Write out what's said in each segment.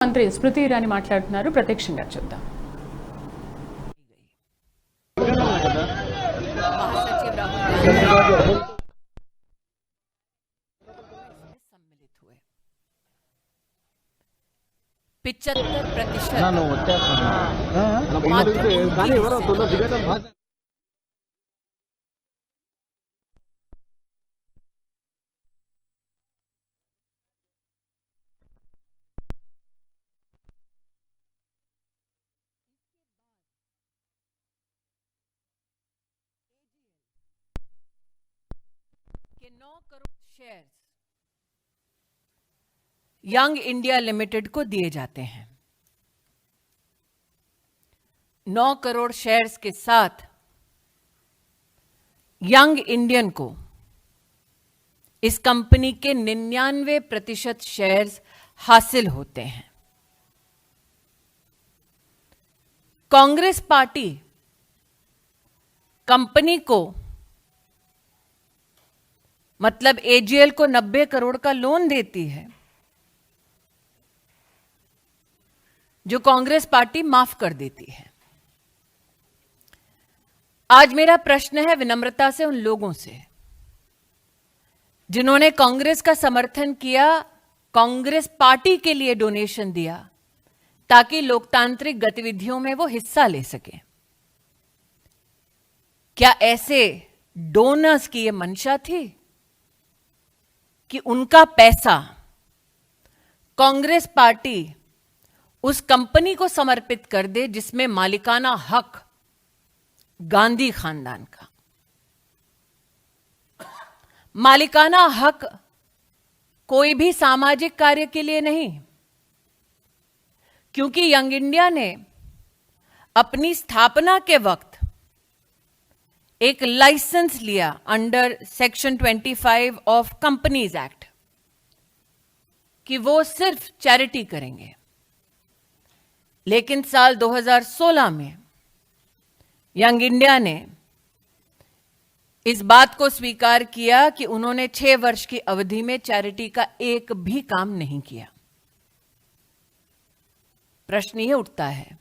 మంత్రి స్మృతి ఇరానీ మాట్లాడుతున్నారు. ప్రత్యక్షంగా చూద్దాం. महासचिव राहुल सम्मिलित हुए 75% के 9 crore shares young India limited को दिए जाते हैं। 9 करोड़ शेयर्स के साथ यंग इंडियन को इस कंपनी के 99% शेयर्स हासिल होते हैं। कांग्रेस पार्टी कंपनी को मतलब एजीएल को 90 करोड़ का लोन देती है, जो कांग्रेस पार्टी माफ कर देती है। आज मेरा प्रश्न है विनम्रता से उन लोगों से जिन्होंने कांग्रेस का समर्थन किया, कांग्रेस पार्टी के लिए डोनेशन दिया ताकि लोकतांत्रिक गतिविधियों में वो हिस्सा ले सके। क्या ऐसे डोनर्स की ये मंशा थी कि उनका पैसा कांग्रेस पार्टी उस कंपनी को समर्पित कर दे जिसमें मालिकाना हक गांधी खानदान का? मालिकाना हक कोई भी सामाजिक कार्य के लिए नहीं, क्योंकि यंग इंडिया ने अपनी स्थापना के वक्त एक लाइसेंस लिया under section 25 of companies act कि वो सिर्फ चैरिटी करेंगे। लेकिन साल 2016 में यंग इंडिया ने इस बात को स्वीकार किया कि उन्होंने 6 वर्ष की अवधि में चैरिटी का एक भी काम नहीं किया। प्रश्न यह उठता है,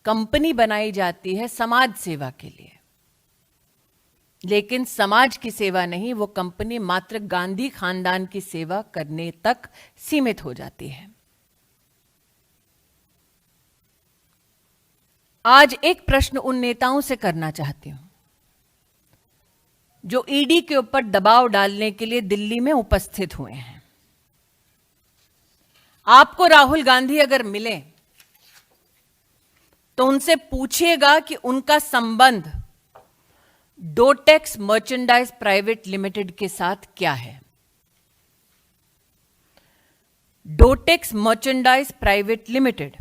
कंपनी बनाई जाती है समाज सेवा के लिए, लेकिन समाज की सेवा नहीं, वो कंपनी मात्र गांधी खानदान की सेवा करने तक सीमित हो जाती है। आज एक प्रश्न उन नेताओं से करना चाहती हूं जो ईडी के ऊपर दबाव डालने के लिए दिल्ली में उपस्थित हुए हैं। आपको राहुल गांधी अगर मिले तो उनसे पूछिएगा कि उनका संबंध डोटेक्स मर्चेंडाइज प्राइवेट लिमिटेड के साथ क्या है। डोटेक्स मर्चेंडाइज प्राइवेट लिमिटेड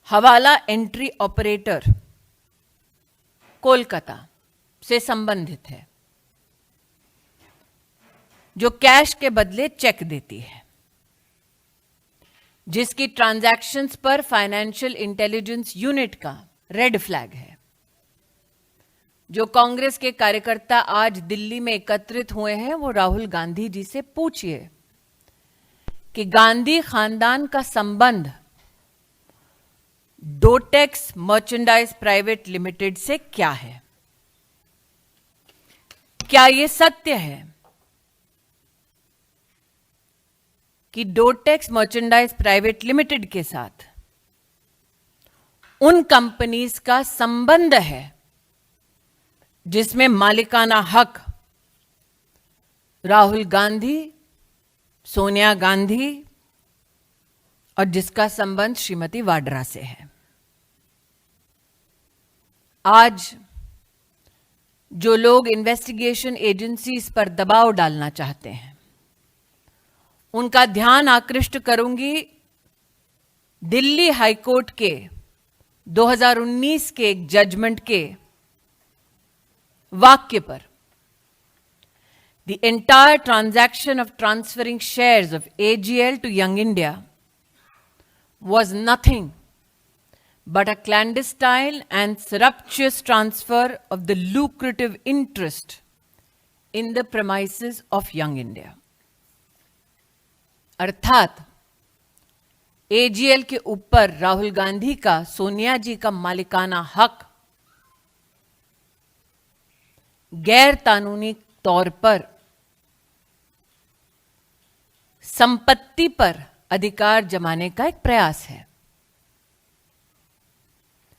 हवाला एंट्री ऑपरेटर कोलकाता से संबंधित है, जो कैश के बदले चेक देती है, जिसकी ट्रांजैक्शंस पर फाइनेंशियल इंटेलिजेंस यूनिट का रेड फ्लैग है। जो कांग्रेस के कार्यकर्ता आज दिल्ली में एकत्रित हुए हैं, वो राहुल गांधी जी से पूछिए कि गांधी खानदान का संबंध डोटेक्स मर्चेंडाइज प्राइवेट लिमिटेड से क्या है। क्या यह सत्य है कि डोटेक्स मर्चेंडाइज प्राइवेट लिमिटेड के साथ उन कंपनीज का संबंध है जिसमें मालिकाना हक राहुल गांधी, सोनिया गांधी और जिसका संबंध श्रीमती वाड्रा से है? आज जो लोग इन्वेस्टिगेशन एजेंसीज पर दबाव डालना चाहते हैं, उनका ध्यान आकृष्ट करूंगी दिल्ली हाईकोर्ट के 2019 के एक जजमेंट के वाक्य पर। The entire transaction of transferring shares of AGL to Young India was nothing but a clandestine and surreptitious transfer of the lucrative interest in the premises of Young India. अर्थात AGL के ऊपर राहुल गांधी का सोनिया जी का मालिकाना हक गैर कानूनी तौर पर संपत्ति पर अधिकार जमाने का एक प्रयास है।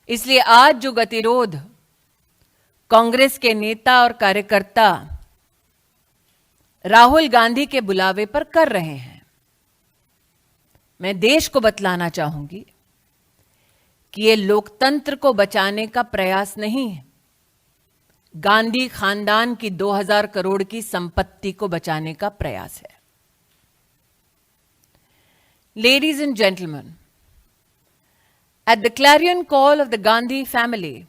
इसलिए आज जो गतिरोध कांग्रेस के नेता और कार्यकर्ता राहुल गांधी के बुलावे पर कर रहे हैं, मैं देश को बतलाना चाहूंगी कि ये लोकतंत्र को बचाने का प्रयास नहीं है, गांधी खानदान की 2000 करोड़ की संपत्ति को बचाने का प्रयास है। Ladies and gentlemen, at the clarion call of the Gandhi family,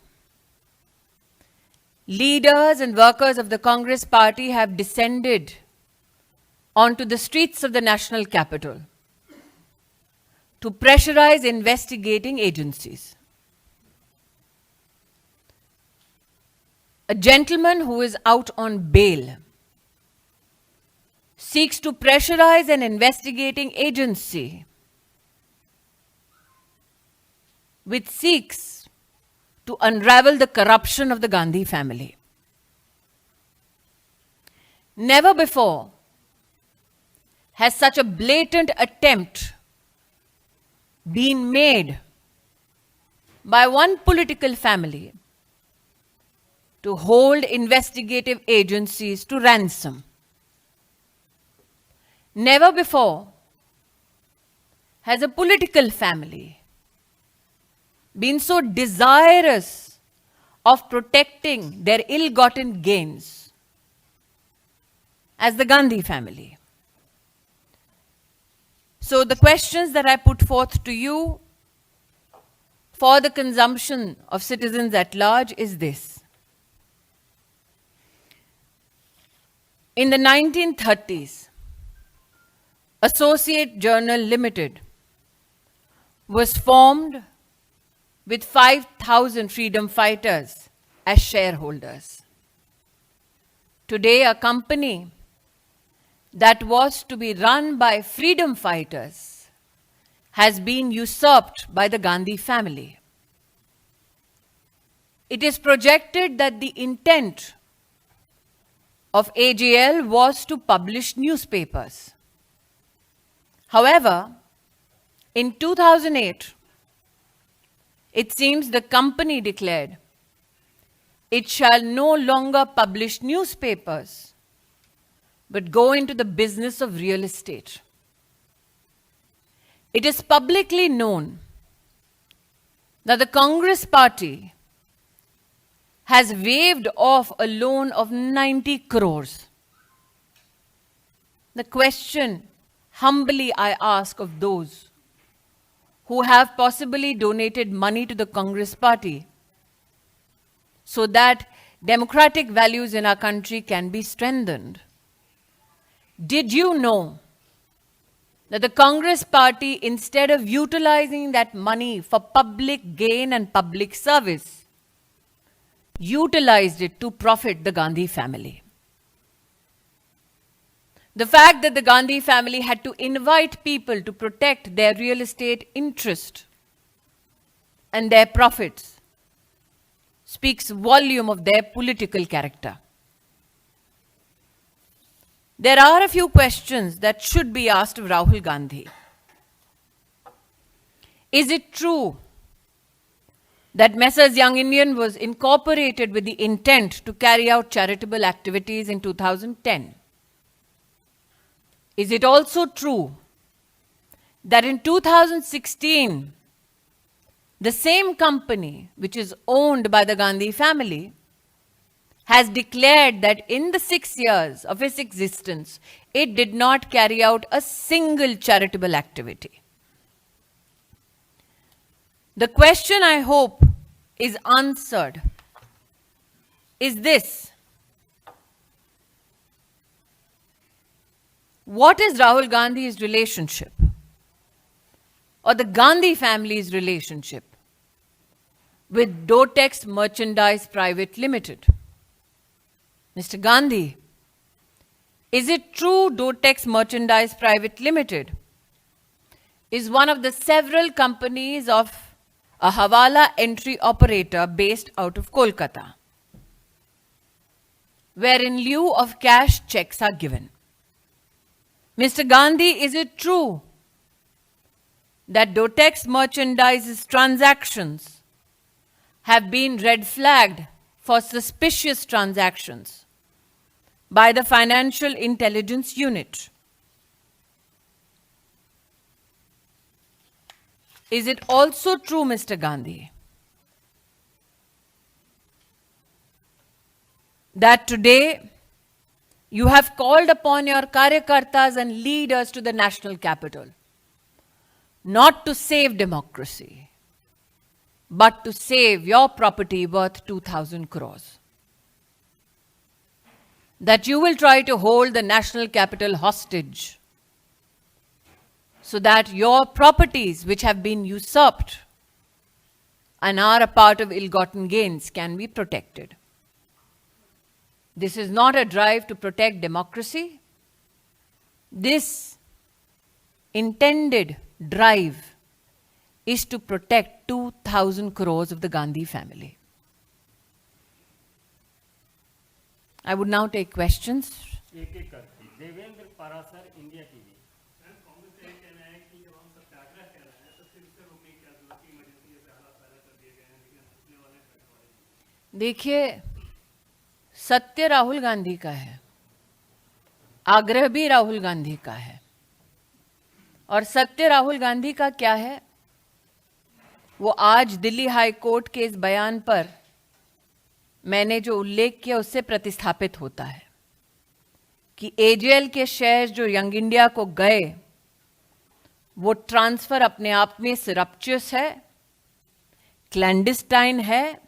leaders and workers of the Congress party have descended onto the streets of the national capital to pressurize investigating agencies. A gentleman who is out on bail seeks to pressurize an investigating agency which seeks to unravel the corruption of the Gandhi family. Never before has such a blatant attempt been made by one political family to hold investigative agencies to ransom. Never before has a political family been so desirous of protecting their ill-gotten gains as the Gandhi family. So the questions that I put forth to you for the consumption of citizens at large is this. In the 1930s, Associate Journal Limited was formed with 5,000 freedom fighters as shareholders. Today, a company that was to be run by freedom fighters has been usurped by the Gandhi family. It is projected that the intent of AGL was to publish newspapers. However, in 2008, it seems the company declared it shall no longer publish newspapers, but go into the business of real estate. It is publicly known that the Congress party has waived off a loan of 90 crores. The question humbly I ask of those who have possibly donated money to the Congress party so that democratic values in our country can be strengthened. Did you know that the Congress party, instead of utilizing that money for public gain and public service, utilized it to profit the Gandhi family? The fact that the Gandhi family had to invite people to protect their real estate interest and their profits speaks volume of their political character. There are a few questions that should be asked of Rahul Gandhi. Is it true that Messrs Young Indian was incorporated with the intent to carry out charitable activities in 2010? Is it also true that in 2016, the same company, which is owned by the Gandhi family, has declared that in the 6 years of its existence, it did not carry out a single charitable activity? The question I hope is answered is this: what is Rahul Gandhi's relationship or the Gandhi family's relationship with Dotex Merchandise Private Limited? Mr. Gandhi, is it true Dotex Merchandise Private Limited is one of the several companies of a Hawala entry operator based out of Kolkata, where in lieu of cash checks are given. Mr. Gandhi, is it true that Dotex merchandise's transactions have been red flagged for suspicious transactions by the Financial Intelligence Unit? Is it also true, Mr. Gandhi, that today you have called upon your karyakartas and leaders to the national capital not to save democracy, but to save your property worth 2,000 crores? That you will try to hold the national capital hostage so that your properties which have been usurped and are a part of ill-gotten gains can be protected. This is not a drive to protect democracy. This intended drive is to protect 2,000 crores of the Gandhi family. I would now take questions. Devendra Parashar India TV. देखिए, सत्य राहुल गांधी का है, आग्रह भी राहुल गांधी का है, और सत्य राहुल गांधी का क्या है? वो आज दिल्ली हाई कोर्ट के इस बयान पर मैंने जो उल्लेख किया उससे प्रतिस्थापित होता है कि एजेएल के शेयर जो यंग इंडिया को गए वो ट्रांसफर अपने आप में सरप्चुअस है, क्लैंडिस्टाइन है,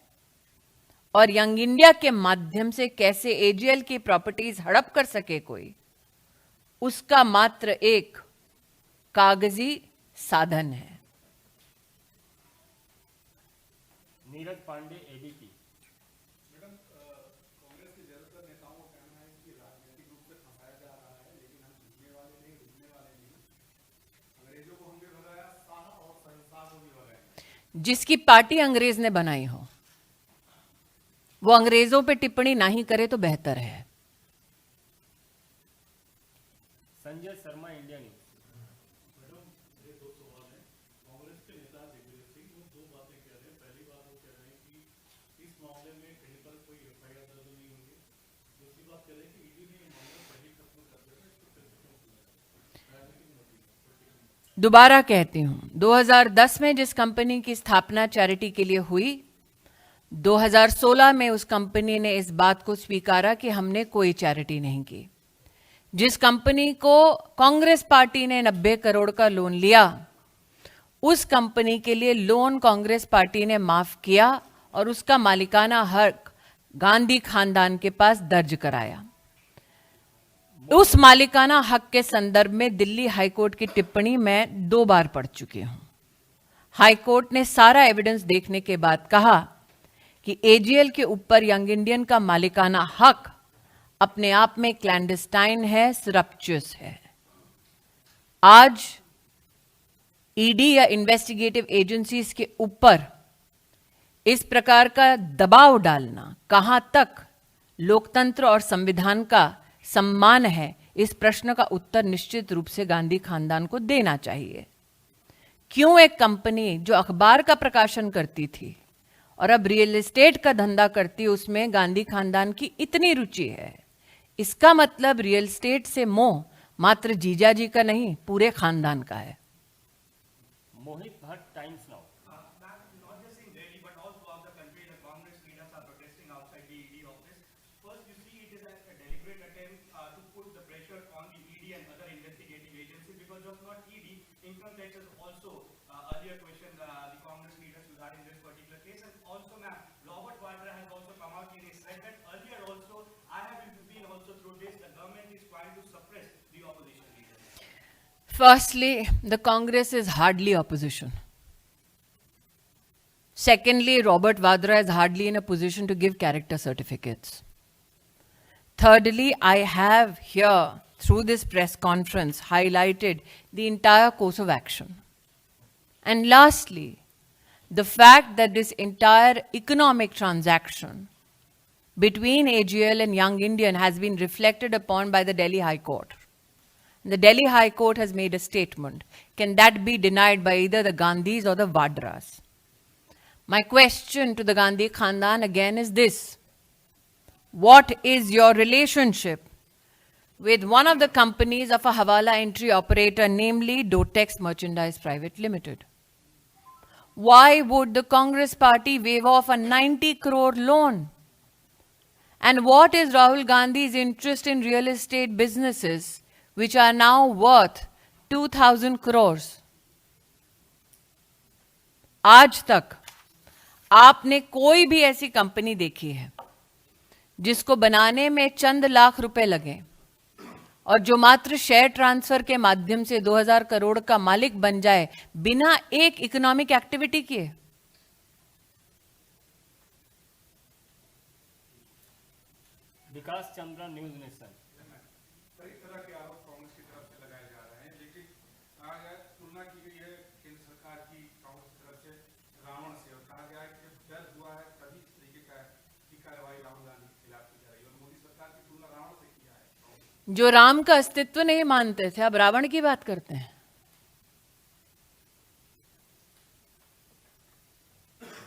और यंग इंडिया के माध्यम से कैसे एजेएल की प्रॉपर्टीज हड़प कर सके कोई, उसका मात्र एक कागजी साधन है। नीरज पांडे एबीपी। जिसकी पार्टी अंग्रेज ने बनाई हो वो अंग्रेजों पे टिप्पणी नहीं करे तो बेहतर है। Sanjay Sharma India news. दोबारा कहती हूं, 2010 में जिस कंपनी की स्थापना चैरिटी के लिए हुई, 2016 में उस कंपनी ने इस बात को स्वीकारा कि हमने कोई चैरिटी नहीं की। जिस कंपनी को कांग्रेस पार्टी ने 90 करोड़ का लोन लिया, उस कंपनी के लिए लोन कांग्रेस पार्टी ने माफ किया और उसका मालिकाना हक गांधी खानदान के पास दर्ज कराया। उस मालिकाना हक के संदर्भ में दिल्ली हाईकोर्ट की टिप्पणी मैं 2 बार पढ़ चुकी हूं। हाईकोर्ट ने सारा एविडेंस देखने के बाद कहा कि एजीएल के ऊपर यंग इंडियन का मालिकाना हक अपने आप में क्लैंडस्टाइन है, सरप्चुअस है। आज ईडी या इन्वेस्टिगेटिव एजेंसीज के ऊपर इस प्रकार का दबाव डालना कहां तक लोकतंत्र और संविधान का सम्मान है, इस प्रश्न का उत्तर निश्चित रूप से गांधी खानदान को देना चाहिए। क्यों एक कंपनी जो अखबार का प्रकाशन करती थी और अब रियल एस्टेट का धंधा करती है, उसमें गांधी खानदान की इतनी रुचि है? इसका मतलब रियल एस्टेट से मोह मात्र जीजाजी का नहीं, पूरे खानदान का है। Mohit Bhatt Times Now. Firstly, the Congress is hardly opposition. Secondly, Robert Vadra is hardly in a position to give character certificates. Thirdly, I have here, through this press conference, highlighted the entire course of action. And lastly, the fact that this entire economic transaction between AGL and Young Indian has been reflected upon by the Delhi High Court. The Delhi High Court has made a statement. Can that be denied by either the Gandhis or the Vadras? My question to the Gandhi Khandan again is this. What is your relationship with one of the companies of a Hawala entry operator, namely Dotex Merchandise Private Limited? Why would the Congress party waive off a 90 crore loan? And what is Rahul Gandhi's interest in real estate businesses, which are now worth 2,000 crores? आज तक आपने कोई भी ऐसी company देखी है जिसको बनाने में चंद लाख रुपए लगे और जो मात्र शेयर ट्रांसफर के माध्यम से 2000 करोड़ का मालिक बन जाए बिना एक इकोनॉमिक एक्टिविटी किए? विकास चंद्रा, न्यूज नेशन। कई तरह के आरोप कांग्रेस की तरफ से लगाए जा रहे हैं, लेकिन आज तुलना की गई है केंद्र सरकार की कांग्रेस की तरफ से रावण से, और कहा गया है कि जब डर हुआ है तभी इस तरीके की कार्रवाई राहुल गांधी के खिलाफ की जा रही है, और मोदी सरकार की तुलना रावण से किया है। जो राम का अस्तित्व नहीं मानते थे अब रावण की बात करते हैं।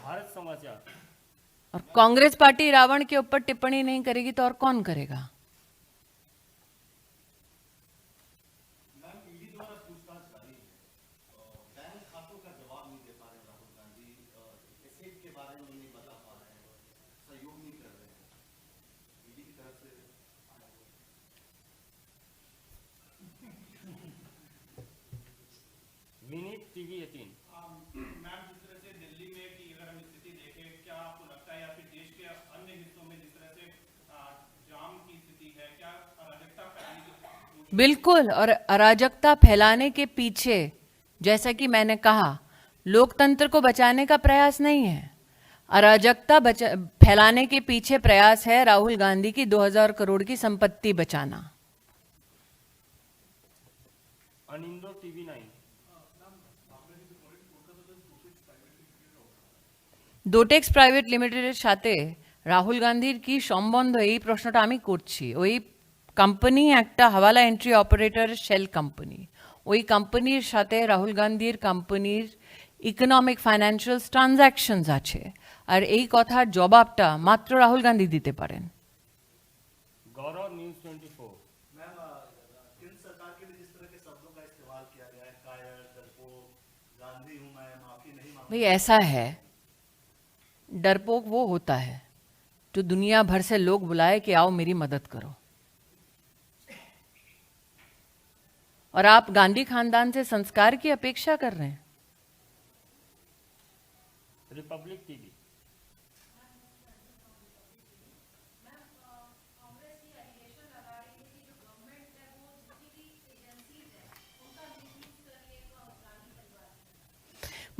भारत समाचार। और कांग्रेस पार्टी रावण के ऊपर टिप्पणी नहीं करेगी तो और कौन करेगा? विनीत, टीवी 18। मैम, जिस तरह से दिल्ली में की अगर हम स्थिति देखें, क्या आपको लगता है या फिर देश के अन्य हिस्सों में जिस तरह से जाम की स्थिति है, क्या अराजकता फैलाने की? बिल्कुल, और अराजकता फैलाने के पीछे, जैसा कि मैंने कहा, लोकतंत्र को बचाने का प्रयास नहीं है। अराजकता फैलाने के पीछे प्रयास है राहुल गांधी की 2000 करोड़ की संपत्ति बचाना। अनिंदो, टीवी 9। ডোটেক্স প্রাইভেট লিমিটেডের সাথে রাহুল গান্ধীর কি সম্বন্ধ, এই প্রশ্নটা আমি করছি। ওই কোম্পানি একটা হাওয়ালা এন্ট্রি অপারেটর শেল কোম্পানি, ওই কোম্পানির সাথে রাহুল গান্ধীর কোম্পানির ইকোনমিক ফাইন্যান্সিয়াল ট্রানজ্যাকশনস আছে, আর এই কথার জবাবটা মাত্র রাহুল গান্ধী দিতে পারেন। गौरव, न्यूज 24। मैम, केंद्र सरकार के लिए जिस तरह के शब्दों का इस्तेमाल किया गया है, कायर, डरपोक, गांधी हूं मैं, माफी नहीं मांगूंगा। भाई ऐसा है, डरपोक वो होता है जो दुनिया भर से लोग बुलाए कि आओ मेरी मदद करो, और आप गांधी खानदान से संस्कार की अपेक्षा कर रहे हैं। Republic TV.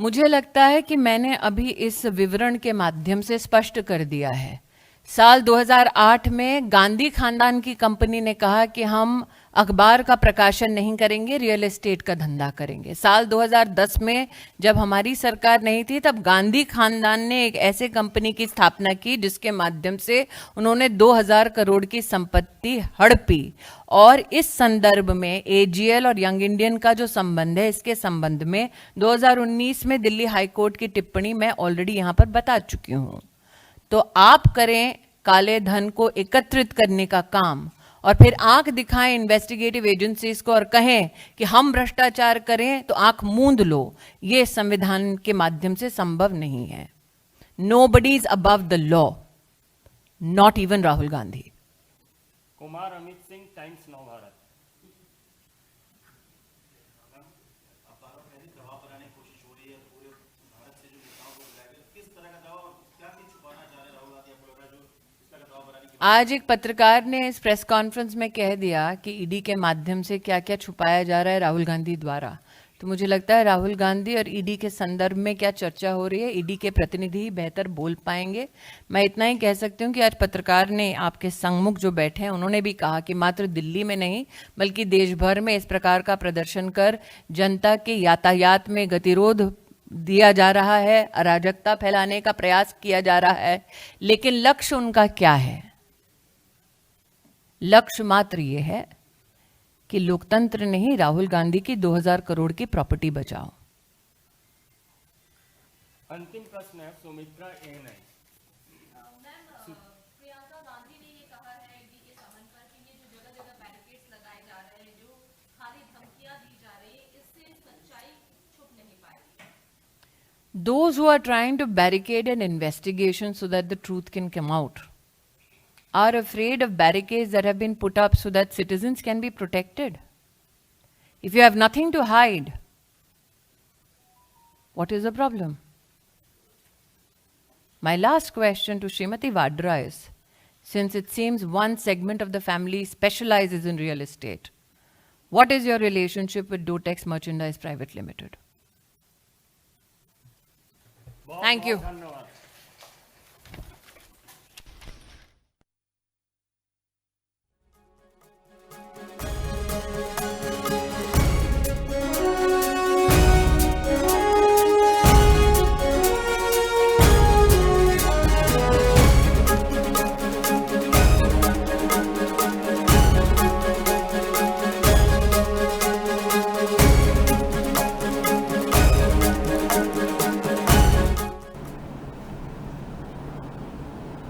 मुझे लगता है कि मैंने अभी इस विवरण के माध्यम से स्पष्ट कर दिया है। साल 2008 में गांधी खानदान की कंपनी ने कहा कि हम अखबार का प्रकाशन नहीं करेंगे, रियल एस्टेट का धंधा करेंगे। साल 2010 में जब हमारी सरकार नहीं थी, तब गांधी खानदान ने एक ऐसे कंपनी की स्थापना की जिसके माध्यम से उन्होंने 2000 करोड़ की संपत्ति हड़पी। और इस संदर्भ में एजीएल और यंग इंडियन का जो संबंध है, इसके संबंध में 2019 में दिल्ली हाई कोर्ट की टिप्पणी मैं ऑलरेडी यहां पर बता चुकी हूं। तो आप करें काले धन को एकत्रित करने का काम, और फिर आंख दिखाएं इन्वेस्टिगेटिव एजेंसीज को और कहें कि हम भ्रष्टाचार करें, तो आंख मूंद लो। ये संविधान के माध्यम से संभव नहीं है। Nobody is above the law, not even Rahul Gandhi. Kumar Amit Singh, times नव भारत। आज एक पत्रकार ने इस प्रेस कॉन्फ्रेंस में कह दिया कि ईडी के माध्यम से क्या क्या छुपाया जा रहा है राहुल गांधी द्वारा। तो मुझे लगता है राहुल गांधी और ईडी के संदर्भ में क्या चर्चा हो रही है, ईडी के प्रतिनिधि ही बेहतर बोल पाएंगे। मैं इतना ही कह सकती हूँ कि आज पत्रकार ने आपके संगमुख जो बैठे हैं, उन्होंने भी कहा कि मात्र दिल्ली में नहीं बल्कि देश भर में इस प्रकार का प्रदर्शन कर जनता के यातायात में गतिरोध दिया जा रहा है, अराजकता फैलाने का प्रयास किया जा रहा है, लेकिन लक्ष्य उनका क्या है? लक्ष्य मात्र ये है कि लोकतंत्र नहीं, राहुल गांधी की 2000 करोड़ की प्रॉपर्टी बचाओ। अंतिम प्रश्न है सुमित्रा एएनआई। प्रियंका गांधी ने ये कहा है ईडी के समन पर कि ये जो जगह जगह बैरिकेड्स लगाए जा रहे हैं, जो खाली धमकियां दी जा रही है, इससे सच्चाई छुप नहीं पाएगी। Those who are trying to barricade an investigation so that the truth can come out are afraid of barricades that have been put up so that citizens can be protected. If you have nothing to hide, what is the problem? My last question to Srimati Vadra is, since it seems one segment of the family specializes in real estate, what is your relationship with Dotex Merchandise Private Limited? Thank you. धन्यवाद।